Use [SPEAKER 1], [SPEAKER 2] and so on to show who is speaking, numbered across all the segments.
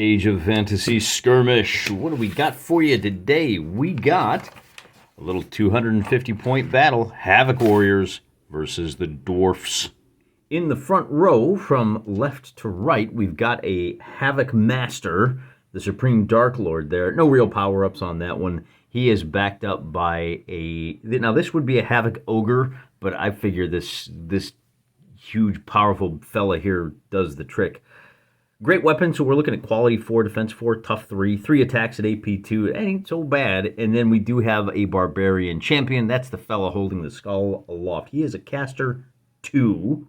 [SPEAKER 1] Age of Fantasy Skirmish. What do we got for you today? We got a little 250-point battle, Havoc Warriors versus the Dwarfs. In the front row, from left to right, we've got a Havoc Master, the Supreme Dark Lord there. No real power-ups on that one. He is backed up by a... Now, this would be a Havoc Ogre, but I figure this huge, powerful fella here does the trick. Great weapon, so we're looking at quality 4, defense 4, tough 3, 3 attacks at AP 2. It ain't so bad. And then we do have a Barbarian Champion. That's the fella holding the skull aloft. He is a caster 2,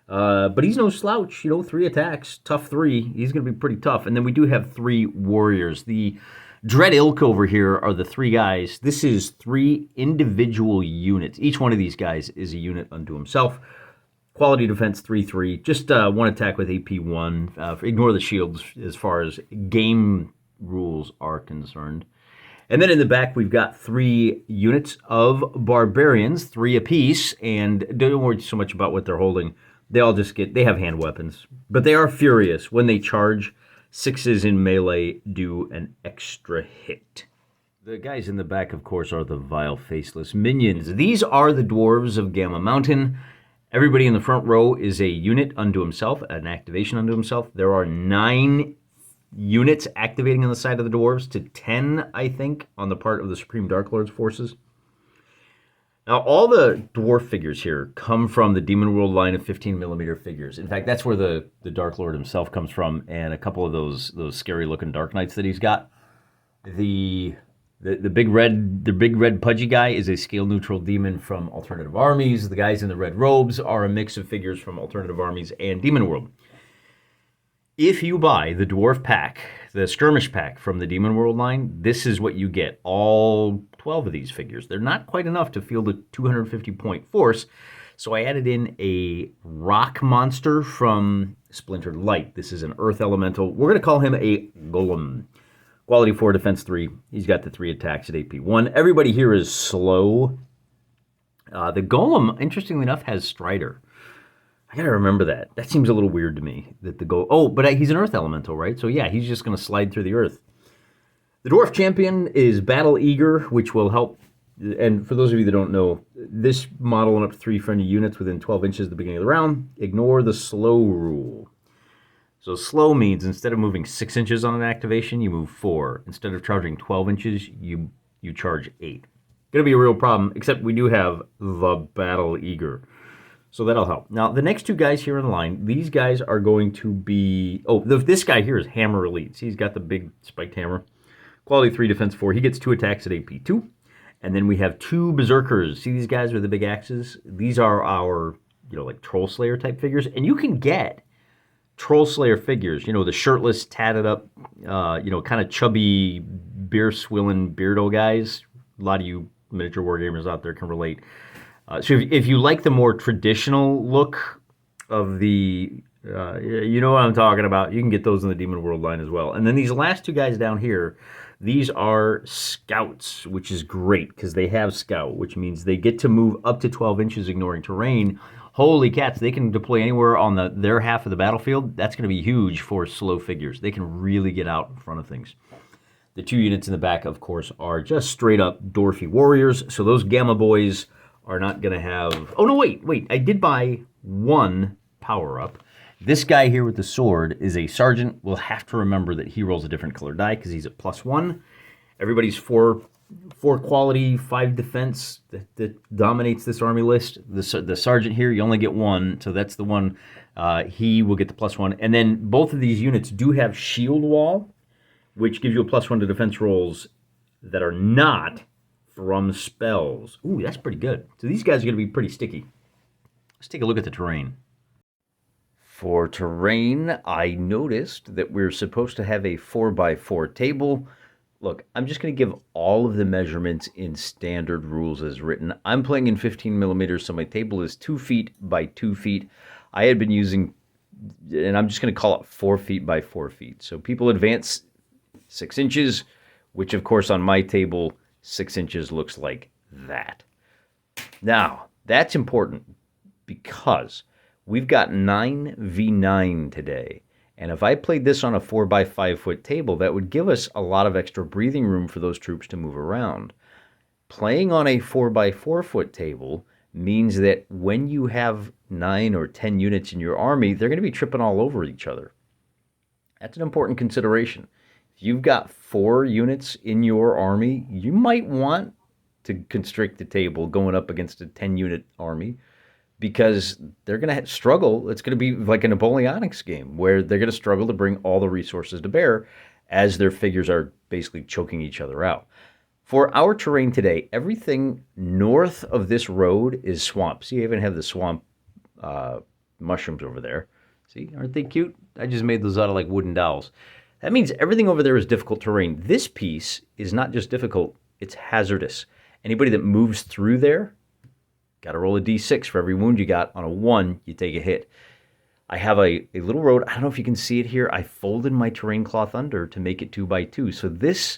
[SPEAKER 1] but he's no slouch. 3 attacks, tough 3. He's going to be pretty tough. And then we do have 3 warriors. The Dread Ilk over here are the 3 guys. This is 3 individual units. Each one of these guys is a unit unto himself. Quality defense 3-3, just 1 attack with AP 1. Ignore the shields as far as game rules are concerned. And then in the back, we've got 3 units of barbarians, 3 apiece, and don't worry so much about what they're holding. They have hand weapons, but they are furious. When they charge, 6s in melee do an extra hit. The guys in the back, of course, are the vile faceless minions. These are the Dwarves of Gamma Mountain. Everybody in the front row is a unit unto himself, an activation unto himself. There are 9 units activating on the side of the Dwarves to 10, I think, on the part of the Supreme Dark Lord's forces. Now, all the dwarf figures here come from the Demon World line of 15mm figures. In fact, that's where the Dark Lord himself comes from, and a couple of those scary-looking Dark Knights that he's got. The big red pudgy guy is a scale-neutral demon from Alternative Armies. The guys in the red robes are a mix of figures from Alternative Armies and Demon World. If you buy the Dwarf pack, the Skirmish pack from the Demon World line, this is what you get. All 12 of these figures. They're not quite enough to field a 250-point force, so I added in a rock monster from Splintered Light. This is an earth elemental. We're going to call him a Golem. Quality 4, defense 3. He's got the 3 attacks at AP 1. Everybody here is slow. The Golem, interestingly enough, has Strider. I gotta remember that. That seems a little weird to me. But he's an Earth Elemental, right? So yeah, he's just going to slide through the Earth. The Dwarf Champion is Battle Eager, which will help. And for those of you that don't know, this model went up to 3 friendly units within 12 inches at the beginning of the round. Ignore the slow rule. So slow means instead of moving 6 inches on an activation, you move 4. Instead of charging 12 inches, you charge 8. Going to be a real problem, except we do have the Battle Eager. So that'll help. Now, the next 2 guys here in line, these guys are going to be... this guy here is Hammer Elites. He's got the big spiked hammer. Quality 3, defense 4. He gets 2 attacks at AP 2. And then we have 2 Berserkers. See these guys with the big axes? These are our, like Troll Slayer type figures. And you can get Troll Slayer figures, the shirtless, tatted up, kind of chubby, beer-swilling beardo guys. A lot of you miniature wargamers out there can relate. So if you like the more traditional look of the, you know what I'm talking about, you can get those in the Demon World line as well. And then these last 2 guys down here, these are Scouts, which is great because they have Scout, which means they get to move up to 12 inches ignoring terrain. Holy cats, they can deploy anywhere on their half of the battlefield. That's going to be huge for slow figures. They can really get out in front of things. The 2 units in the back, of course, are just straight-up dwarfy warriors. So those Gamma Boys are not going to have... Oh, no, wait. I did buy 1 power-up. This guy here with the sword is a sergeant. We'll have to remember that he rolls a different color die because he's at +1. Everybody's 4 quality, 5 defense that dominates this army list. The sergeant here, you only get 1, so that's the one. He will get the +1. And then both of these units do have shield wall, which gives you a +1 to defense rolls that are not from spells. Ooh, that's pretty good. So these guys are going to be pretty sticky. Let's take a look at the terrain. For terrain, I noticed that we're supposed to have a 4x4 table. Look, I'm just going to give all of the measurements in standard rules as written. I'm playing in 15mm, so my table is 2 feet by 2 feet. I had been using, and I'm just going to call it 4 feet by 4 feet. So people advance 6 inches, which of course on my table, 6 inches looks like that. Now, that's important because we've got 9v9 today. And if I played this on a 4x5 foot table, that would give us a lot of extra breathing room for those troops to move around. Playing on a 4x4 foot table means that when you have 9 or 10 units in your army, they're going to be tripping all over each other. That's an important consideration. If you've got 4 units in your army, you might want to constrict the table going up against a 10-unit army, because they're going to struggle. It's going to be like a Napoleonics game where they're going to struggle to bring all the resources to bear as their figures are basically choking each other out. For our terrain today, everything north of this road is swamp. See, I even have the swamp mushrooms over there. See, aren't they cute? I just made those out of like wooden dowels. That means everything over there is difficult terrain. This piece is not just difficult, it's hazardous. Anybody that moves through there, got to roll a d6 for every wound you got. On a 1, you take a hit. I have a little road. I don't know if you can see it here. I folded my terrain cloth under to make it 2x2. So this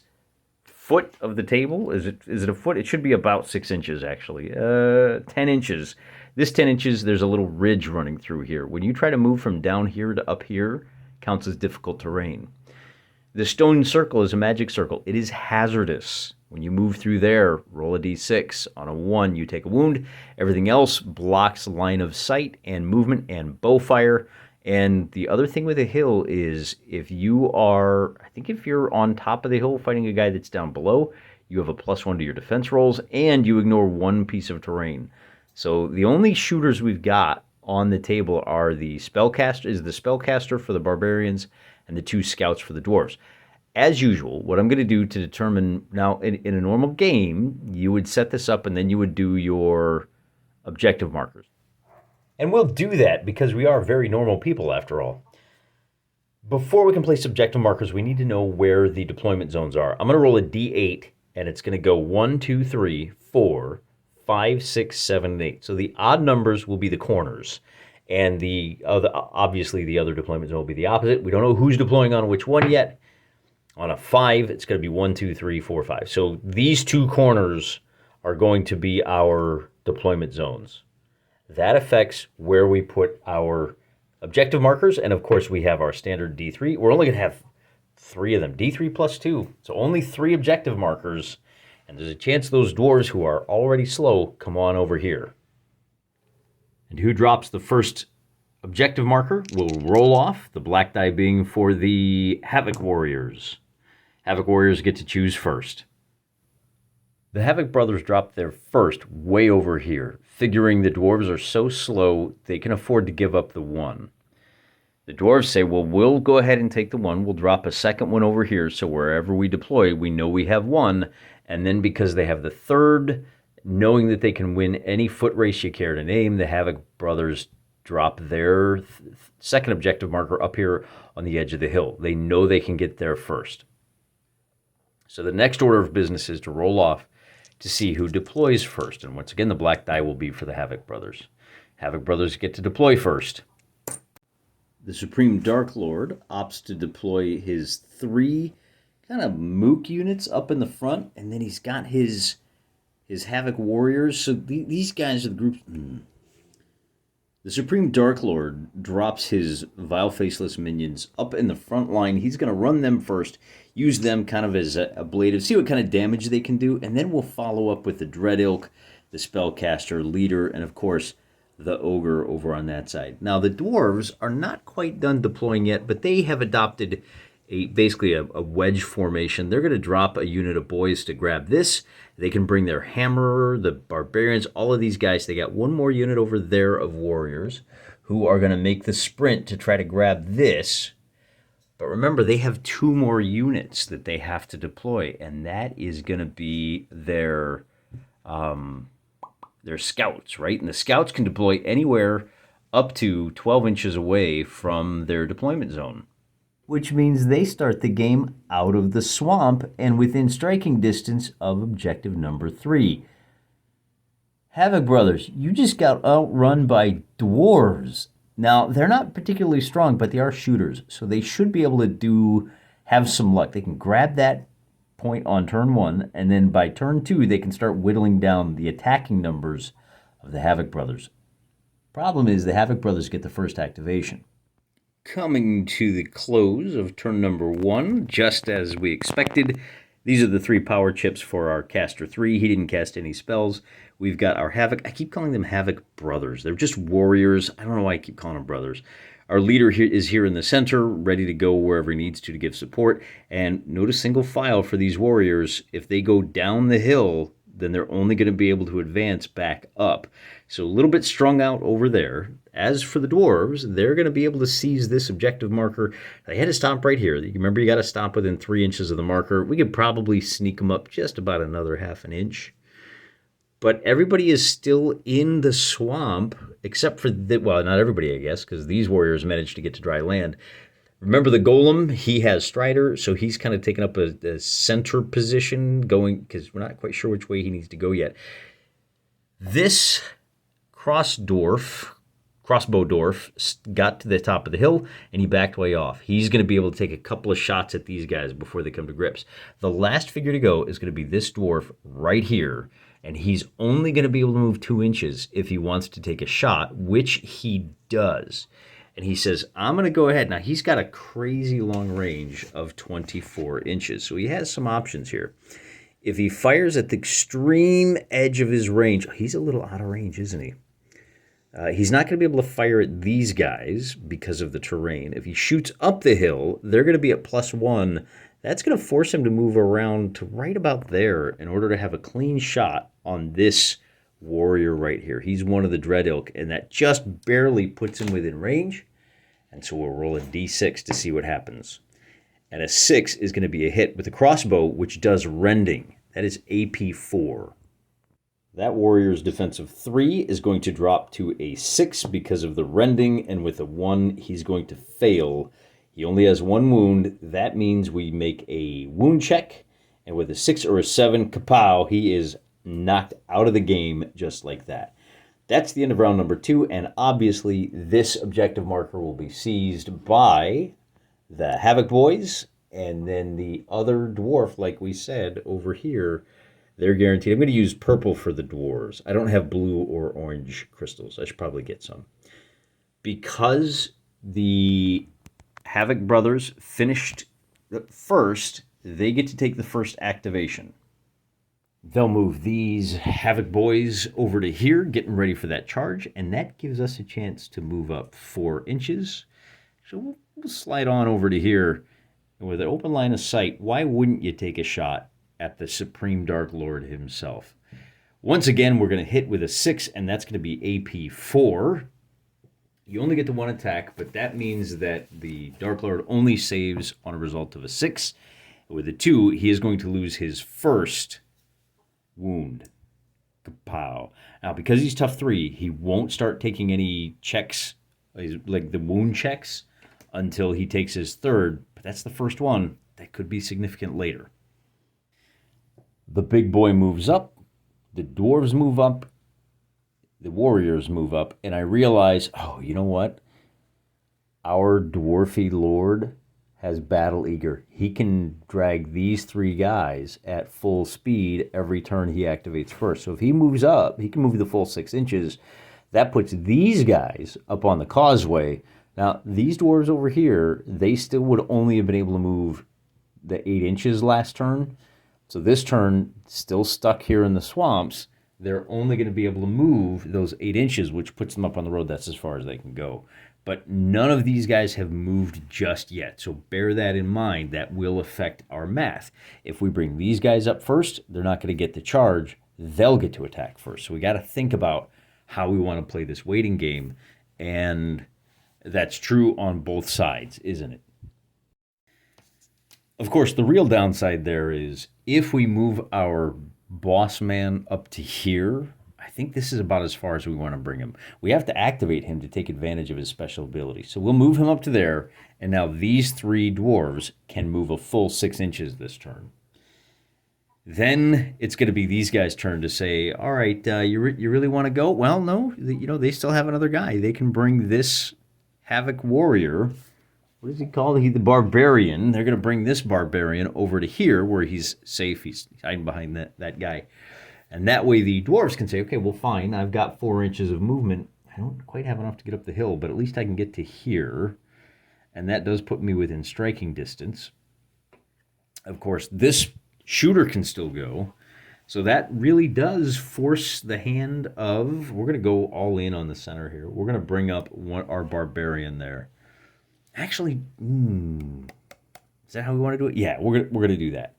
[SPEAKER 1] foot of the table, is it a foot? It should be about 6 inches, actually. 10 inches. This 10 inches, there's a little ridge running through here. When you try to move from down here to up here, counts as difficult terrain. The stone circle is a magic circle. It is hazardous. When you move through there, roll a d6. On a 1, you take a wound. Everything else blocks line of sight and movement and bow fire. And the other thing with a hill is if you're on top of the hill fighting a guy that's down below, you have a +1 to your defense rolls, and you ignore 1 piece of terrain. So the only shooters we've got on the table are the spellcaster for the barbarians and the 2 scouts for the dwarves. As usual, what I'm going to do to determine, now in a normal game, you would set this up and then you would do your objective markers. And we'll do that because we are very normal people after all. Before we can place objective markers, we need to know where the deployment zones are. I'm going to roll a d8 and it's going to go 1, 2, 3, 4, 5, 6, 7, and 8. So the odd numbers will be the corners. And obviously the other deployment zone will be the opposite. We don't know who's deploying on which one yet. On a 5, it's going to be 1, 2, 3, 4, 5. So these 2 corners are going to be our deployment zones. That affects where we put our objective markers. And of course, we have our standard D3. We're only going to have 3 of them, D3 plus 2. So only 3 objective markers. And there's a chance those dwarves who are already slow come on over here. And who drops the first objective marker will roll off, the black die being for the Havoc Warriors. Havoc Warriors get to choose first. The Havoc brothers drop their first way over here, figuring the dwarves are so slow they can afford to give up the 1. The dwarves say, well, we'll go ahead and take the 1. We'll drop a second one over here, so wherever we deploy, we know we have 1. And then because they have the 3rd, knowing that they can win any foot race you care to name, the Havoc brothers drop their second objective marker up here on the edge of the hill. They know they can get there first. So the next order of business is to roll off to see who deploys first. And once again, the black die will be for the Havoc brothers. Havoc brothers get to deploy first. The Supreme Dark Lord opts to deploy his 3 kind of mook units up in the front, and then he's got his Havoc Warriors. So these guys are the group. The Supreme Dark Lord drops his Vile Faceless minions up in the front line. He's going to run them first, use them kind of as a blade of, see what kind of damage they can do, and then we'll follow up with the Dread Ilk, the Spellcaster, Leader, and of course, the Ogre over on that side. Now, the Dwarves are not quite done deploying yet, but they have adopted basically a wedge formation. They're going to drop a unit of boys to grab this. They can bring their Hammerer, the Barbarians, all of these guys. They got 1 more unit over there of warriors who are going to make the sprint to try to grab this. But remember, they have 2 more units that they have to deploy, and that is going to be their scouts, right? And the scouts can deploy anywhere up to 12 inches away from their deployment zone, which means they start the game out of the swamp and within striking distance of objective number 3. Havoc brothers, you just got outrun by dwarves. Now, they're not particularly strong, but they are shooters, so they should be able to have some luck. They can grab that point on turn 1, and then by turn 2, they can start whittling down the attacking numbers of the Havoc brothers. Problem is, the Havoc brothers get the first activation. Coming to the close of turn number 1, just as we expected. These are the 3 power chips for our caster 3. He didn't cast any spells. We've got our Havoc. I keep calling them Havoc brothers. They're just warriors. I don't know why I keep calling them brothers. Our leader here is here in the center, ready to go wherever he needs to give support. And notice single file for these warriors. If they go down the hill, then they're only going to be able to advance back up. So a little bit strung out over there. As for the dwarves, they're going to be able to seize this objective marker. They had to stomp right here. You remember, you got to stomp within 3 inches of the marker. We could probably sneak them up just about another half an inch. But everybody is still in the swamp, except for, well, not everybody, I guess, because these warriors managed to get to dry land. Remember the golem, he has Strider, so he's kind of taken up a center position going, because we're not quite sure which way he needs to go yet. This crossbow dwarf got to the top of the hill, and he backed way off. He's going to be able to take a couple of shots at these guys before they come to grips. The last figure to go is going to be this dwarf right here, and he's only going to be able to move 2 inches if he wants to take a shot, which he does. And he says, I'm going to go ahead. Now, he's got a crazy long range of 24 inches, so he has some options here. If he fires at the extreme edge of his range, he's a little out of range, isn't he? He's not going to be able to fire at these guys because of the terrain. If he shoots up the hill, they're going to be at +1. That's going to force him to move around to right about there in order to have a clean shot on this warrior right here. He's one of the Dread Ilk, and that just barely puts him within range. And so we'll roll a d6 to see what happens. And a 6 is going to be a hit with a crossbow, which does rending. That is AP 4. That warrior's defensive 3 is going to drop to a 6 because of the rending, and with a 1, he's going to fail. He only has 1 wound. That means we make a wound check, and with a 6 or a 7, kapow, he is knocked out of the game just like that. That's the end of round number 2, and obviously this objective marker will be seized by the Havoc boys, and then the other dwarf, like we said, over here, they're guaranteed. I'm going to use purple for the dwarves. I don't have blue or orange crystals. I should probably get some. Because the Havoc brothers finished first, they get to take the first activation. They'll move these Havoc boys over to here, getting ready for that charge, and that gives us a chance to move up 4 inches. So we'll slide on over to here. And with an open line of sight, why wouldn't you take a shot at the Supreme Dark Lord himself? Once again, we're going to hit with a 6, and that's going to be AP 4. You only get the 1 attack, but that means that the Dark Lord only saves on a result of a 6. With a 2, he is going to lose his first wound. Kapow. Now, because he's tough 3, he won't start taking any checks, like the wound checks, until he takes his 3rd. But that's the first one. That could be significant later. The big boy moves up. The dwarves move up. The warriors move up. And I realize, oh, you know what? Our dwarfy lord has battle eager. He can drag these 3 guys at full speed every turn he activates first. So if he moves up, he can move the full 6 inches. That puts these guys up on the causeway. Now, these dwarves over here, they still would only have been able to move the 8 inches last turn. So this turn, still stuck here in the swamps, they're only going to be able to move those 8 inches, which puts them up on the road. That's as far as they can go. But none of these guys have moved just yet. So bear that in mind. That will affect our math. If we bring these guys up first, they're not going to get the charge. They'll get to attack first. So we got to think about how we want to play this waiting game. And that's true on both sides, isn't it? Of course, the real downside there is if we move our boss man up to here, I think this is about as far as we want to bring him. We have to activate him to take advantage of his special ability. So we'll move him up to there, and now these 3 dwarves can move a full 6 inches this turn. Then it's going to be these guys' turn to say, all right, you really want to go? Well, no, they still have another guy. They can bring this Havoc warrior. What is he called? The barbarian. They're going to bring this barbarian over to here where he's safe. He's hiding behind that guy. And that way the dwarves can say, okay, well, fine. I've got 4 inches of movement. I don't quite have enough to get up the hill, but at least I can get to here. and that does put me within striking distance. Of course, this shooter can still go, so that really does force the hand of... We're going to go all in on the center here. We're going to bring up our barbarian there. Actually, is that how we want to do it? Yeah, we're going to do that.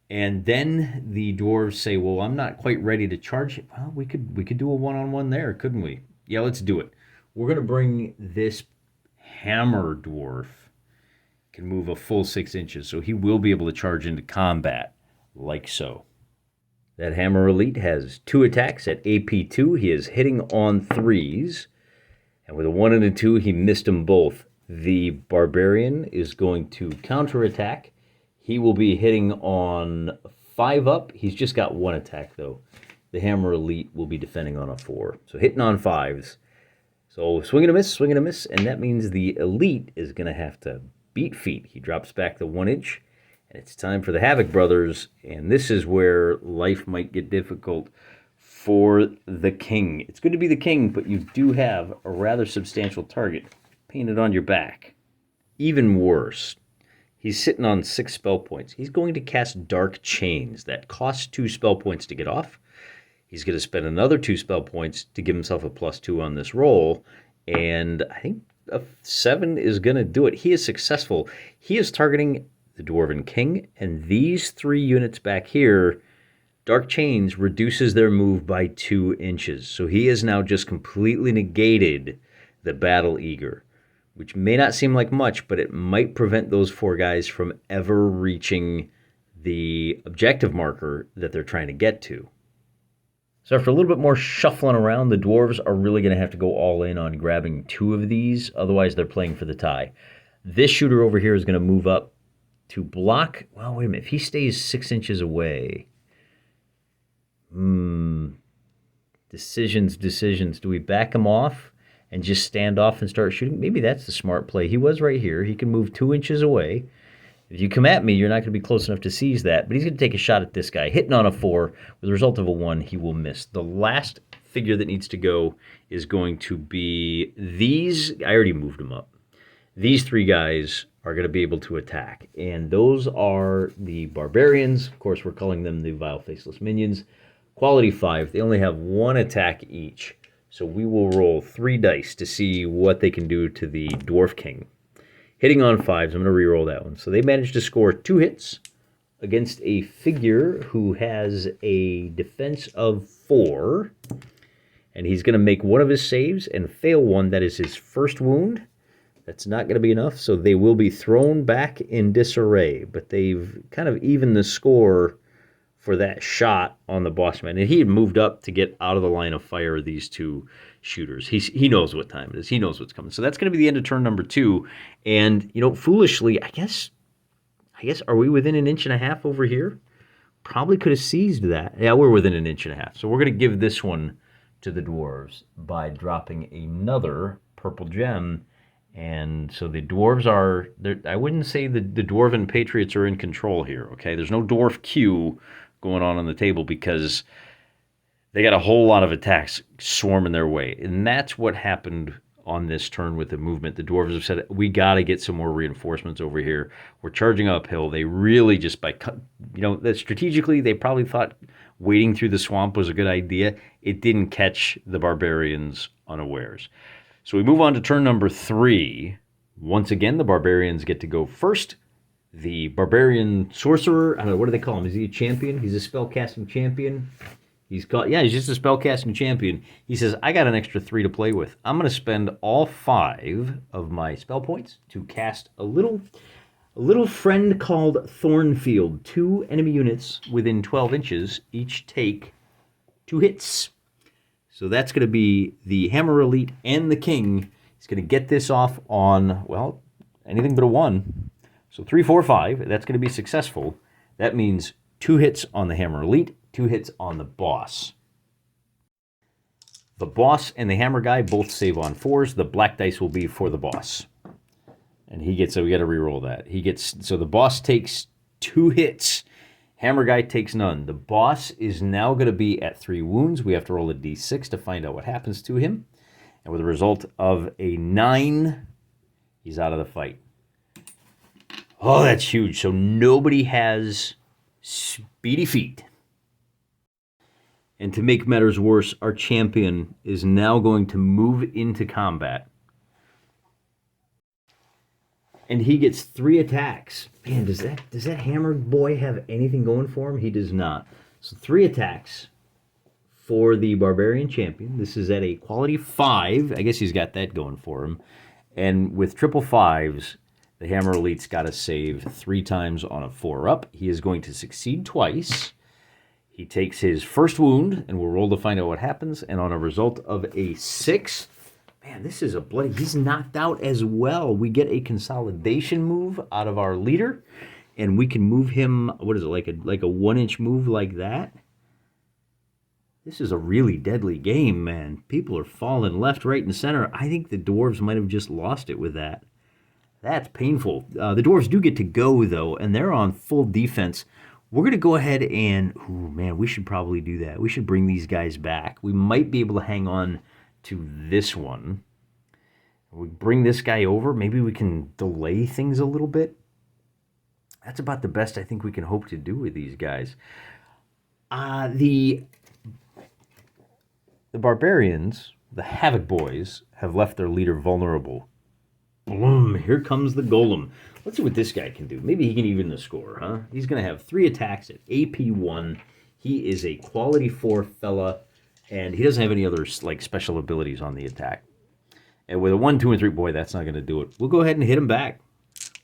[SPEAKER 1] And then the dwarves say, well, I'm not quite ready to charge it. Well, we could do a one-on-one there, couldn't we? Yeah, let's do it. We're going to bring this hammer dwarf. Can move a full 6 inches, so he will be able to charge into combat, like so. That hammer elite has 2 attacks at AP2. He is hitting on 3s, and with a 1 and a 2, he missed them both. The barbarian is going to counterattack. He will be hitting on 5 up. He's just got 1 attack, though. The hammer elite will be defending on a 4. So hitting on 5s. So swing and a miss, and that means the elite is going to have to beat feet. He drops back the 1 inch, and it's time for the Havoc brothers, and this is where life might get difficult for the king. It's good to be the king, but you do have a rather substantial target painted on your back. Even worse, he's sitting on 6 spell points. He's going to cast Dark Chains. That costs 2 spell points to get off. He's going to spend another 2 spell points to give himself a +2 on this roll, and I think a 7 is going to do it. He is successful. He is targeting the Dwarven King, and these 3 units back here, Dark Chains reduces their move by 2 inches. So he has now just completely negated the Battle Eager, which may not seem like much, but it might prevent those 4 guys from ever reaching the objective marker that they're trying to get to. So after a little bit more shuffling around, the dwarves are really going to have to go all in on grabbing 2 of these. Otherwise, they're playing for the tie. This shooter over here is going to move up to block. Well, wait a minute. If he stays 6 inches away... Decisions. Do we back him off and just stand off and start shooting? Maybe that's the smart play. He was right here. He can move 2 inches away. If you come at me, you're not going to be close enough to seize that, but he's going to take a shot at this guy. Hitting on a 4, with a result of a 1, he will miss. The last figure that needs to go is going to be these. I already moved them up. These 3 guys are going to be able to attack, and those are the barbarians. Of course, we're calling them the Vile Faceless Minions. Quality 5. They only have 1 attack each, so we will roll 3 dice to see what they can do to the Dwarf King. Hitting on 5s, I'm going to reroll that one. So they managed to score 2 hits against a figure who has a defense of 4. And he's going to make one of his saves and fail one. That is his first wound. That's not going to be enough, so they will be thrown back in disarray. But they've kind of evened the score for that shot on the boss man. And he had moved up to get out of the line of fire of these 2 shooters. He knows what time it is. He knows what's coming. So that's going to be the end of turn number 2. And, you know, foolishly, I guess, are we within an inch and a half over here? Probably could have seized that. Yeah, we're within an inch and a half. So we're going to give this one to the dwarves by dropping another purple gem. And so the dwarves are, I wouldn't say the dwarven patriots are in control here, okay? There's no dwarf queue going on the table because they got a whole lot of attacks swarming their way. And that's what happened on this turn with the movement. The dwarves have said, we got to get some more reinforcements over here. We're charging uphill. They really just strategically, they probably thought wading through the swamp was a good idea. It didn't catch the barbarians unawares. So we move on to turn number 3. Once again, the barbarians get to go first. The barbarian sorcerer, I don't know, what do they call him? Is he a champion? He's a spellcasting champion. He's just a spellcasting champion. He says, I got an extra 3 to play with. I'm going to spend all 5 of my spell points to cast a little friend called Thornfield. 2 enemy units within 12 inches each take 2 hits. So that's going to be the Hammer Elite and the King. He's going to get this off on, well, anything but a 1. So 3, 4, 5, that's going to be successful. That means 2 hits on the Hammer Elite, 2 hits on the boss. The boss and the hammer guy both save on 4s. The black dice will be for the boss. And he gets, so we got to reroll that. So the boss takes 2 hits. Hammer guy takes none. The boss is now going to be at 3 wounds. We have to roll a d6 to find out what happens to him. And with a result of a 9, He's out of the fight. Oh, that's huge. So nobody has speedy feet. And to make matters worse, our champion is now going to move into combat. And he gets 3 attacks. Man, does that hammered boy have anything going for him? He does not. So 3 attacks for the Barbarian Champion. This is at a quality 5. I guess he's got that going for him. And with triple 5s, the Hammer Elite's got to save 3 times on a 4-up. He is going to succeed twice. He takes his first wound, and we'll roll to find out what happens. And on a result of a 6, man, this is a bloody... He's knocked out as well. We get a consolidation move out of our leader, and we can move him... What is it, like a 1-inch move like that? This is a really deadly game, man. People are falling left, right, and center. I think the Dwarves might have just lost it with that. That's painful. The Dwarves do get to go, though, and they're on full defense. We're going to go ahead and... Ooh, man, we should probably do that. We should bring these guys back. We might be able to hang on to this one. We bring this guy over. Maybe we can delay things a little bit. That's about the best I think we can hope to do with these guys. The Barbarians, the Havoc boys, have left their leader vulnerable. Boom, here comes the Golem. Let's see what this guy can do. Maybe he can even the score, huh? He's going to have 3 attacks at AP 1. He is a quality 4 fella, and he doesn't have any other like special abilities on the attack. And with a 1, 2, and 3, boy, that's not going to do it. We'll go ahead and hit him back.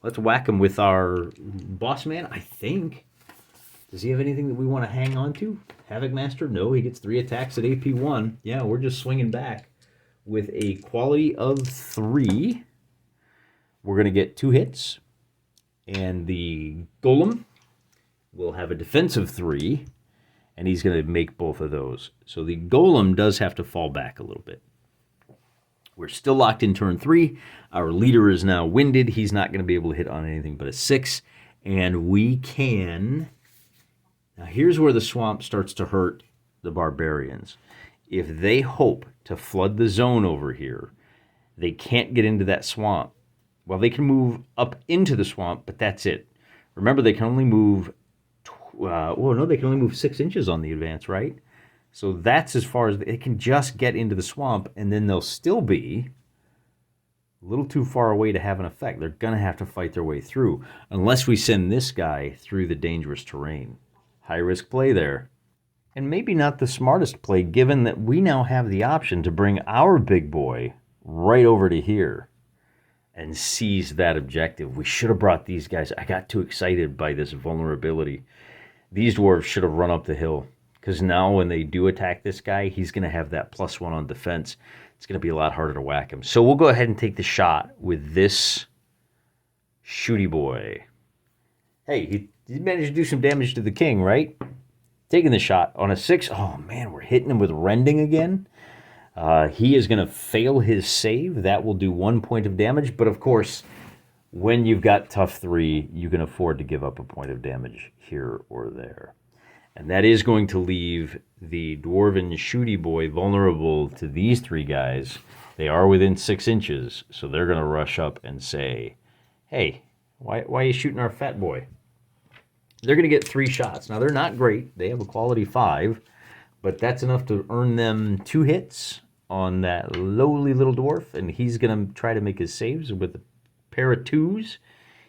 [SPEAKER 1] Let's whack him with our boss man, I think. Does he have anything that we want to hang on to? Havoc Master? No, he gets 3 attacks at AP 1. Yeah, we're just swinging back with a quality of 3. We're going to get 2 hits. And the Golem will have a defensive 3. And he's going to make both of those. So the Golem does have to fall back a little bit. We're still locked in turn 3. Our leader is now winded. He's not going to be able to hit on anything but a 6. And we can... Now here's where the swamp starts to hurt the Barbarians. If they hope to flood the zone over here, they can't get into that swamp. Well, they can move up into the swamp, but that's it. Remember, they can only move... they can only move 6 inches on the advance, right? So that's as far as... They can just get into the swamp, and then they'll still be a little too far away to have an effect. They're going to have to fight their way through, unless we send this guy through the dangerous terrain. High-risk play there. And maybe not the smartest play, given that we now have the option to bring our big boy right over to here and seize that objective. We should have brought these guys. I got too excited by this vulnerability. These dwarves should have run up the hill, because now when they do attack this guy, he's going to have that +1 on defense. It's going to be a lot harder to whack him. So we'll go ahead and take the shot with this shooty boy. Hey, he managed to do some damage to the king, right? Taking the shot on a 6. Oh, man, we're hitting him with rending again. He is going to fail his save. That will do 1 point of damage. But, of course, when you've got tough 3, you can afford to give up a point of damage here or there. And that is going to leave the Dwarven shooty boy vulnerable to these 3 guys. They are within 6 inches, so they're going to rush up and say, hey, why are you shooting our fat boy? They're going to get 3 shots. Now, they're not great. They have a quality 5, but that's enough to earn them 2 hits on that lowly little dwarf, and he's going to try to make his saves with a pair of 2s.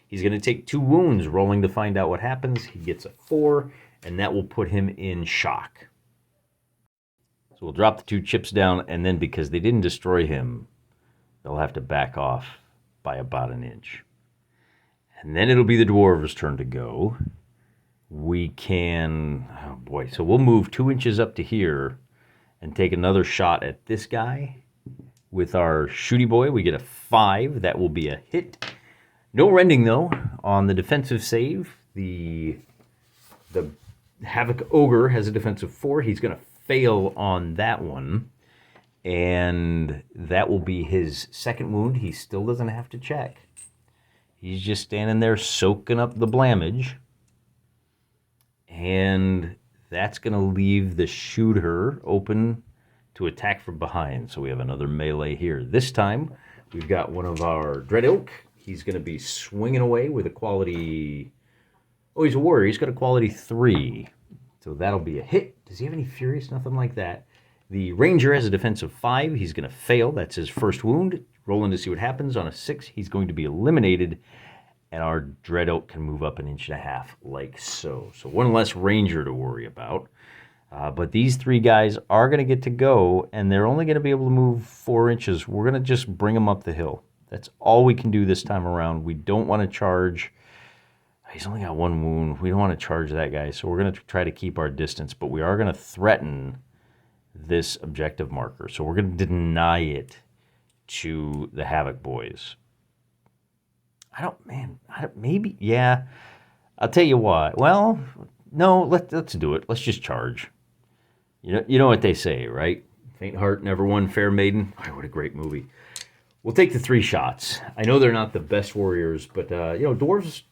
[SPEAKER 1] He's going to take 2 wounds, rolling to find out what happens. He gets a 4, and that will put him in shock. So we'll drop the 2 chips down, and then because they didn't destroy him, they'll have to back off by about an inch. And then it'll be the dwarves' turn to go. We can... Oh, boy. So we'll move 2 inches up to here and take another shot at this guy. With our shooty boy, we get a 5. That will be a hit. No rending, though, on the defensive save. The Havoc Ogre has a defensive 4. He's going to fail on that one. And that will be his 2nd wound. He still doesn't have to check. He's just standing there soaking up the blamage. And that's going to leave the shooter open to attack from behind. So we have another melee here. This time, We've got one of our Dread Ilk. He's going to be swinging away with a quality... Oh, he's a warrior. He's got a quality 3. So that'll be a hit. Does he have any Furious? Nothing like that. The Ranger has a defensive 5. He's going to fail. That's his first wound. Rolling to see what happens. On a 6, he's going to be eliminated. And our Dread Oak can move up 1.5 inches like so. So one less Ranger to worry about. But these 3 guys are going to get to go, and they're only going to be able to move 4 inches. We're going to just bring them up the hill. That's all we can do this time around. We don't want to charge. He's only got 1 wound. We don't want to charge that guy, so we're going to try to keep our distance. But we are going to threaten this objective marker. So we're going to deny it to the Havoc boys. Maybe, yeah. I'll tell you what. Well, no, let's do it. Let's just charge. You know what they say, right? Faint heart never won fair maiden. Oh, what a great movie. We'll take the 3 shots. I know they're not the best warriors, but dwarves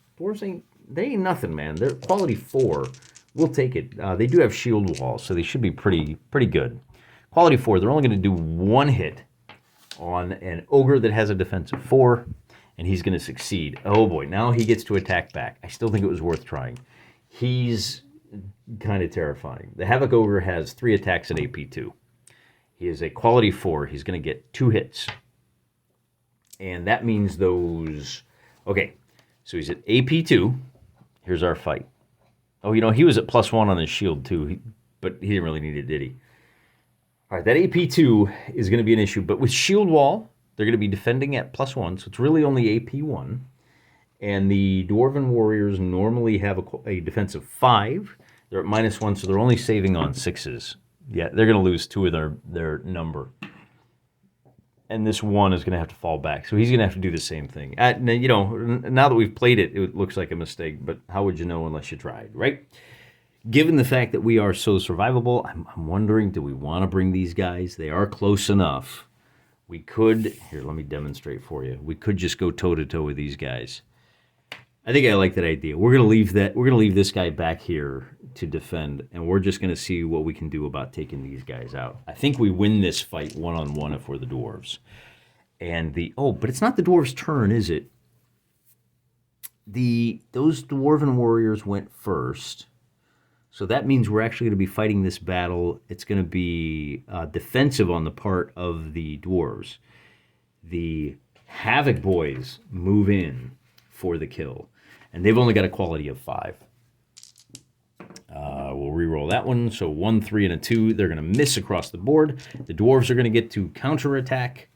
[SPEAKER 1] ain't nothing, man. They're quality 4. We'll take it. They do have shield walls, so they should be pretty good. Quality 4. They're only going to do 1 hit on an ogre that has a defensive 4, and he's going to succeed. Oh boy, now he gets to attack back. I still think it was worth trying. He's kind of terrifying. The Havoc ogre has 3 attacks at AP 2. He is a quality 4. He's going to get 2 hits. And that means those... Okay, so he's at AP 2. Here's our fight. Oh, he was at +1 on his shield, too. But he didn't really need it, did he? All right, that AP 2 is going to be an issue. But with shield wall, they're going to be defending at +1. So it's really only AP 1. And the Dwarven warriors normally have a defensive 5. They're at -1, so they're only saving on 6s. Yeah, they're going to lose 2 of their number. And this 1 is going to have to fall back. So he's going to have to do the same thing. Now that we've played it, it looks like a mistake. But how would you know unless you tried, right? Given the fact that we are so survivable, I'm wondering, do we want to bring these guys? They are close enough. We could... Here, let me demonstrate for you. We could just go toe-to-toe with these guys. I think I like that idea. We're going to leave this guy back here to defend, and we're just going to see what we can do about taking these guys out. I think we win this fight one-on-one if we're the Dwarves. And but it's not the Dwarves' turn, is it? Those Dwarven warriors went first, so that means we're actually going to be fighting this battle. It's going to be defensive on the part of the Dwarves. The Havoc boys move in for the kill, and they've only got a quality of 5. We'll re-roll that one. So 1, 3, and a 2. They're going to miss across the board. The Dwarves are going to get to counterattack.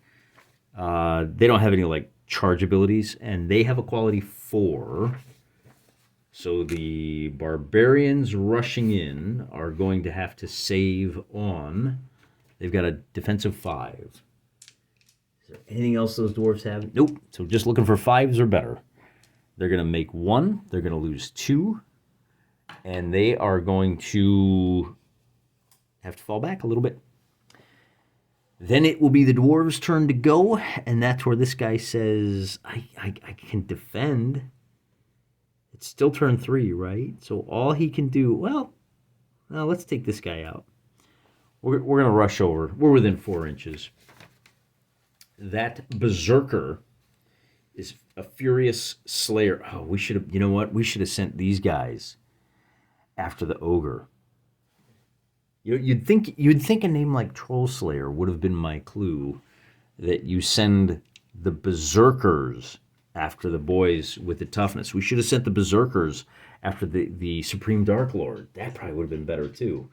[SPEAKER 1] They don't have any charge abilities, and they have a quality 4. So the Barbarians rushing in are going to have to save on. They've got a defensive 5. Is there anything else those Dwarves have? Nope. So just looking for 5s or better. They're going to make 1. They're going to lose 2. And they are going to have to fall back a little bit. Then it will be the Dwarves' turn to go. And that's where this guy says, I can defend. It's still turn 3, right? So all he can do... Well, let's take this guy out. We're going to rush over. We're within 4 inches. That Berserker is a Furious Slayer. Oh, we should have... You know what? We should have sent these guys after the Ogre. You'd think a name like Troll Slayer would have been my clue that you send the Berserkers after the boys with the toughness. We should have sent the Berserkers after the Supreme Dark Lord. That probably would have been better too.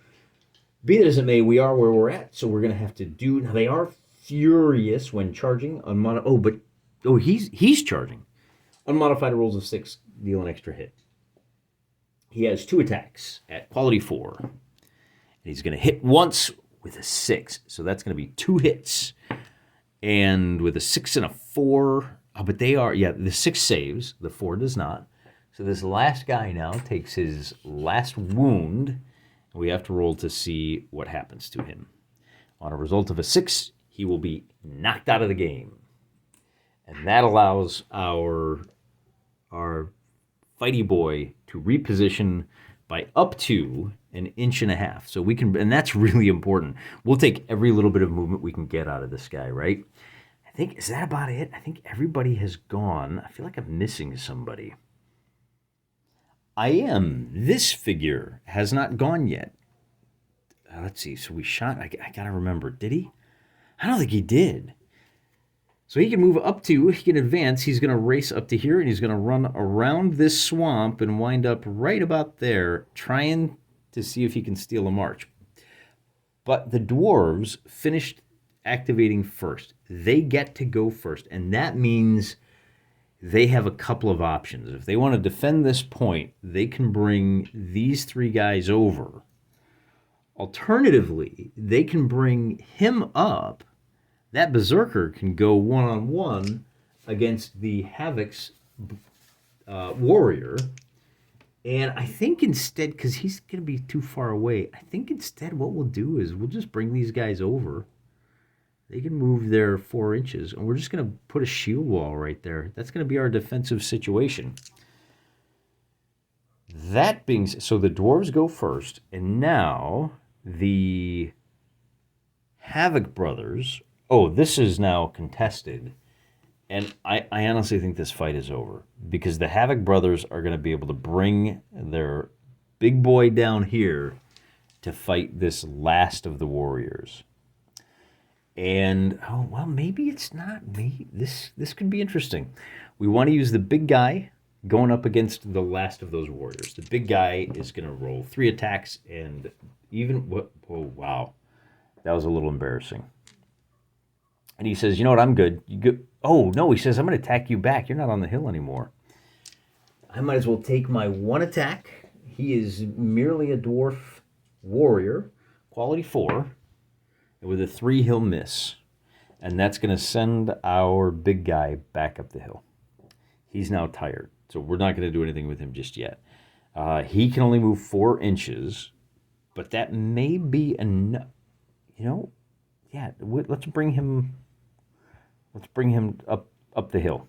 [SPEAKER 1] Be that as it may, we are where we're at, so we're going to have to do... Now, they are furious when charging. He's charging. Unmodified rolls of 6 deal an extra hit. He has 2 attacks at quality 4. And he's going to hit once with a 6. So that's going to be 2 hits. And with a 6 and a 4... Oh, but they are... Yeah, the 6 saves. The 4 does not. So this last guy now takes his last wound. And we have to roll to see what happens to him. On a result of a 6, he will be knocked out of the game. And that allows our fighty boy to reposition by up to 1.5 inches. So we can, and that's really important. We'll take every little bit of movement we can get out of this guy, right? is that about it? I think everybody has gone. I feel like I'm missing somebody. I am. This figure has not gone yet. Let's see. So we shot. I got to remember. Did he? I don't think he did. So he can move up to, he can advance. He's going to race up to here, and he's going to run around this swamp and wind up right about there, trying to see if he can steal a march. But the dwarves finished activating first. They get to go first, and that means they have a couple of options. If they want to defend this point, they can bring these three guys over. Alternatively, they can bring him up. That Berserker can go one-on-one against the Havoc's warrior. And I think instead, because he's going to be too far away, I think instead what we'll do is we'll just bring these guys over. They can move their 4 inches, and we're just going to put a shield wall right there. That's going to be our defensive situation. That being said, so the dwarves go first, and now the Havoc brothers. Oh, this is now contested. And I honestly think this fight is over because the Havoc brothers are going to be able to bring their big boy down here to fight this last of the warriors. And, oh, well, maybe it's not me. This could be interesting. We want to use the big guy going up against the last of those warriors. The big guy is going to roll 3 attacks and even, oh, wow. That was a little embarrassing. And he says, you know what, I'm good. You good? Oh, no, he says, I'm going to attack you back. You're not on the hill anymore. I might as well take my 1 attack. He is merely a dwarf warrior, quality 4. And with a 3, he'll miss. And that's going to send our big guy back up the hill. He's now tired, so we're not going to do anything with him just yet. He can only move 4 inches, but that may be enough. You know, yeah, let's bring him up the hill.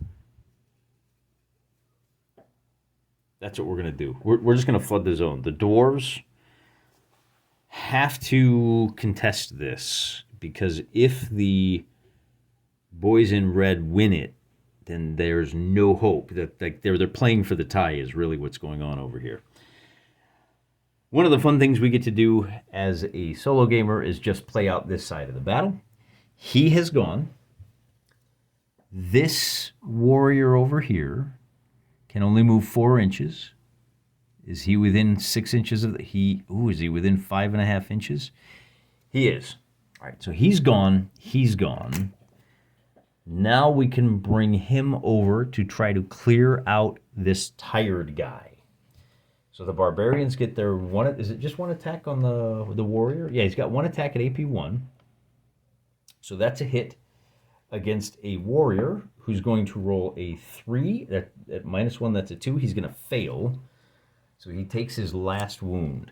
[SPEAKER 1] That's what we're going to do. We're just going to flood the zone. The dwarves have to contest this because if the boys in red win it, then there's no hope. That like they're playing for the tie is really what's going on over here. One of the fun things we get to do as a solo gamer is just play out this side of the battle. He has gone. This warrior over here can only move 4 inches. Is he within 6 inches of the... is he within 5.5 inches? He is. All right, so he's gone. He's gone. Now we can bring him over to try to clear out this tired guy. So the barbarians get their one... Is it just 1 attack on the warrior? Yeah, he's got 1 attack at AP 1. So that's a hit against a warrior who's going to roll a 3. At -1, that's a 2. He's going to fail. So he takes his last wound.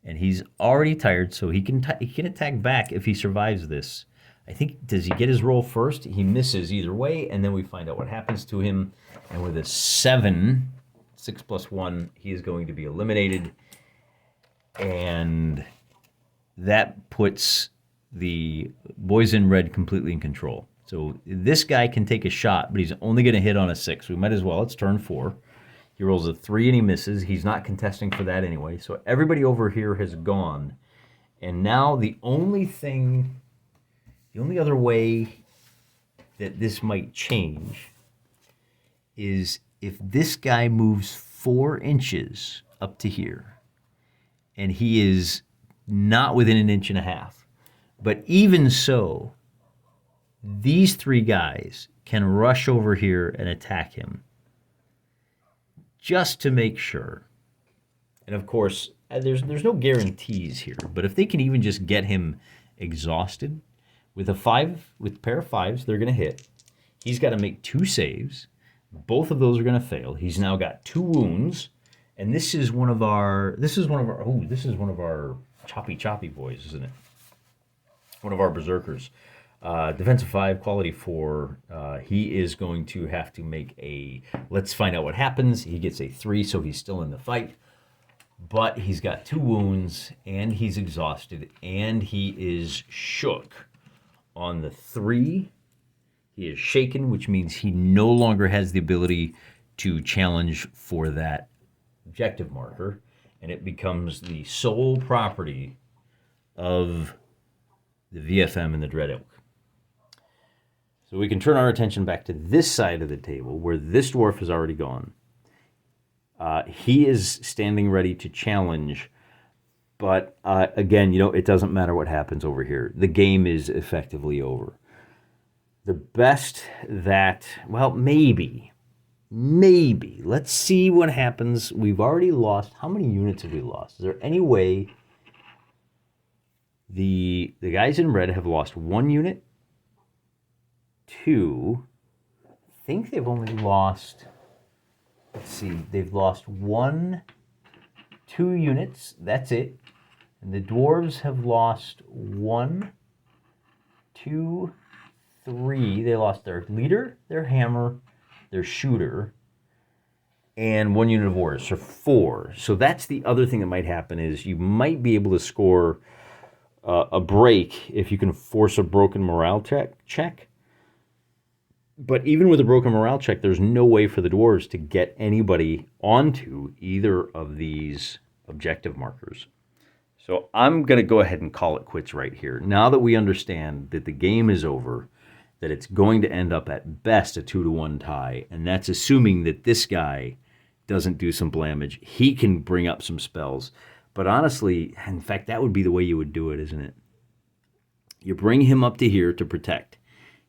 [SPEAKER 1] And he's already tired, so he can attack back if he survives this. I think, does he get his roll first? He misses either way, and then we find out what happens to him. And with a 7, 6 + 1, he is going to be eliminated. And that puts the boys in red completely in control. So this guy can take a shot, but he's only going to hit on a 6. We might as well. It's turn 4. He rolls a 3 and he misses. He's not contesting for that anyway. So everybody over here has gone. And now the only other way that this might change is if this guy moves 4 inches up to here, and he is not within 1.5 inches. But even so, these 3 guys can rush over here and attack him just to make sure. And of course, there's no guarantees here, but if they can even just get him exhausted, with a pair of 5s, they're going to hit. He's got to make 2 saves. Both of those are going to fail. He's now got 2 wounds, and this is one of our choppy boys, isn't it? One of our berserkers. Defensive 5, quality 4. He is going to have to make a... Let's find out what happens. He gets a 3, so he's still in the fight. But he's got 2 wounds, and he's exhausted, and he is shook. On the 3, He is shaken, which means he no longer has the ability to challenge for that objective marker, and it becomes the sole property of the VFM and the Dread Elk. So we can turn our attention back to this side of the table where this dwarf has already gone. He is standing ready to challenge, but again, it doesn't matter what happens over here. The game is effectively over. The best that, well, maybe. Let's see what happens. We've already lost. How many units have we lost? Is there any way the guys in red have lost 1 unit? 2. I think they've only lost, let's see, they've lost 1, 2 units. That's it. And the dwarves have lost 1, 2, 3. They lost their leader, their hammer, their shooter, and 1 unit of warriors, so 4. So that's the other thing that might happen is you might be able to score a break if you can force a broken morale check. But even with a broken morale check, there's no way for the dwarves to get anybody onto either of these objective markers. So I'm going to go ahead and call it quits right here. Now that we understand that the game is over, that it's going to end up at best a 2-1 tie, and that's assuming that this guy doesn't do some blamage. He can bring up some spells. But honestly, in fact, that would be the way you would do it, isn't it? You bring him up to here to protect.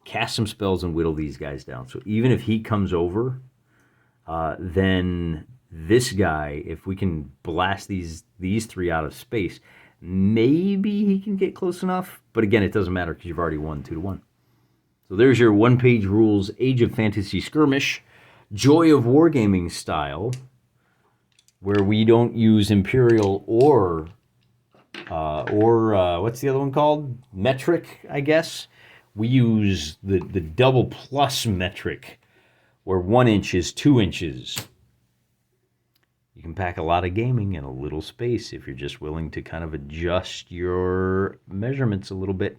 [SPEAKER 1] Cast some spells and whittle these guys down. So even if he comes over, then this guy, if we can blast these 3 out of space, maybe he can get close enough. But again, it doesn't matter because you've already won 2-1. So there's your 1-page rules, Age of Fantasy Skirmish, Joy of Wargaming style, where we don't use Imperial or what's the other one called? Metric, I guess. We use the double plus metric, where 1 inch is 2 inches. You can pack a lot of gaming in a little space if you're just willing to kind of adjust your measurements a little bit.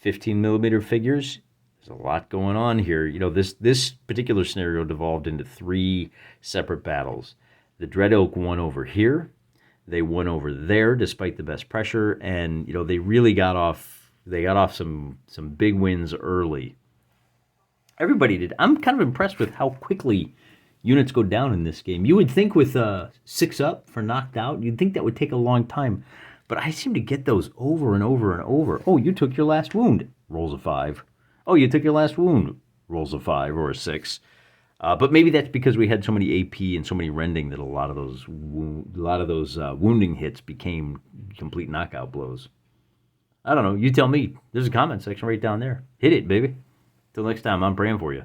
[SPEAKER 1] 15 millimeter figures. There's a lot going on here. This particular scenario devolved into 3 separate battles. The Dread Elk won over here. They won over there despite the best pressure, and they really got off. They got off some big wins early. Everybody did. I'm kind of impressed with how quickly units go down in this game. You would think with 6 up for knocked out, you'd think that would take a long time. But I seem to get those over and over and over. Oh, you took your last wound. Rolls a 5. Oh, you took your last wound. Rolls a 5 or a 6. But maybe that's because we had so many AP and so many rending that a lot of those wounding hits became complete knockout blows. I don't know. You tell me. There's a comment section right down there. Hit it, baby. Till next time, I'm praying for you.